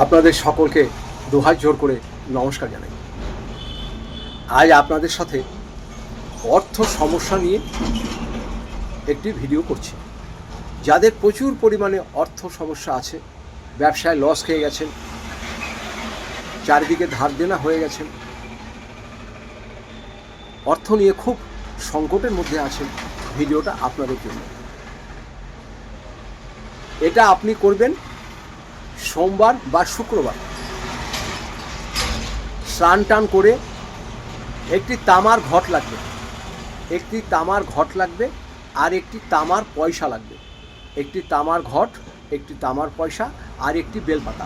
আপনাদের সকলকে দুহাত জোর করে নমস্কার জানাই। আজ আপনাদের সাথে অর্থ সমস্যা নিয়ে একটি ভিডিও করছি। যাদের প্রচুর পরিমাণে অর্থ সমস্যা আছে, ব্যবসায় লস খেয়ে গেছেন, চারিদিকে ধার দেনা হয়ে গেছেন, অর্থ নিয়ে খুব সংকটের মধ্যে আছেন, ভিডিওটা আপনাদের জন্য। এটা আপনি করবেন সোমবার বা শুক্রবার। স্নান টান করে একটি তামার ঘট লাগবে, একটি তামার ঘট লাগবে, আর একটি তামার পয়সা লাগবে। একটি তামার ঘট, একটি তামার পয়সা, আর একটি বেলপাতা।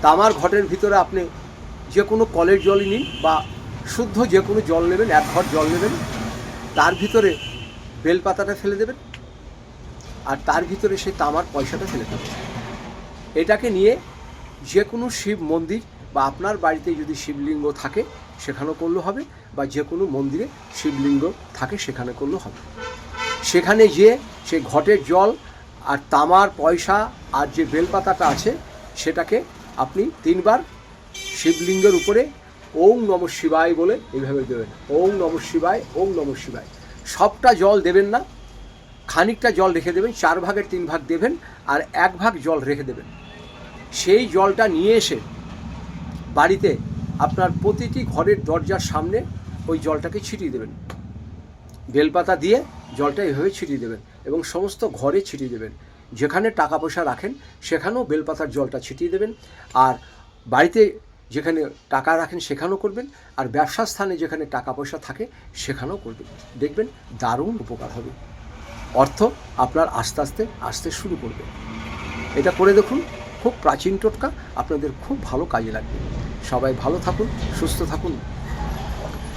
তামার ঘটের ভিতরে আপনি যে কোনো কলের জলই নিন বা শুদ্ধ যে কোনো জল নেবেন, এক ঘট জল নেবেন, তার ভিতরে বেলপাতাটা ফেলে দেবেন, আর তার ভিতরে সেই তামার পয়সাটা ফেলে দেবেন। এটাকে নিয়ে যে কোনো শিব মন্দির বা আপনার বাড়িতে যদি শিবলিঙ্গ থাকে সেখানেও করলেও হবে, বা যে কোনো মন্দিরে শিবলিঙ্গ থাকে সেখানে করলেও হবে। সেখানে গিয়ে সেই ঘটের জল আর তামার পয়সা আর যে বেলপাতাটা আছে সেটাকে আপনি 3 বার শিবলিঙ্গের উপরে ওম নমঃ শিবায় বলে এইভাবে দেবেন। ওম নমঃ শিবায়, ওম নমঃ শিবায়। সবটা জল দেবেন না, খানিকটা জল রেখে দেবেন, 4 ভাগের 3 ভাগ দেবেন, আর 1 ভাগ জল রেখে দেবেন। সেই জলটা নিয়ে এসে বাড়িতে আপনার প্রতিটি ঘরের দরজার সামনে ওই জলটাকে ছিটিয়ে দেবেন। বেলপাতা দিয়ে জলটা এভাবে ছিটিয়ে দেবেন এবং সমস্ত ঘরে ছিটিয়ে দেবেন। যেখানে টাকা পয়সা রাখেন সেখানেও বেলপাতার জলটা ছিটিয়ে দেবেন, আর বাড়িতে যেখানে টাকা রাখেন সেখানেও করবেন, আর ব্যবসা স্থানে যেখানে টাকা পয়সা থাকে সেখানেও করবেন। দেখবেন দারুণ উপকার হবে, অর্থ আপনার আস্তে আস্তে আসতে শুরু করবে। এটা করে দেখুন, খুব প্রাচীন টোটকা, আপনাদের খুব ভালো কাজে লাগবে। সবাই ভালো থাকুন, সুস্থ থাকুন।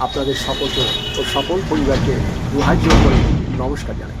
আপনাদের সকল পরিবারকে দুহাত জোড় করে নমস্কার জানাই।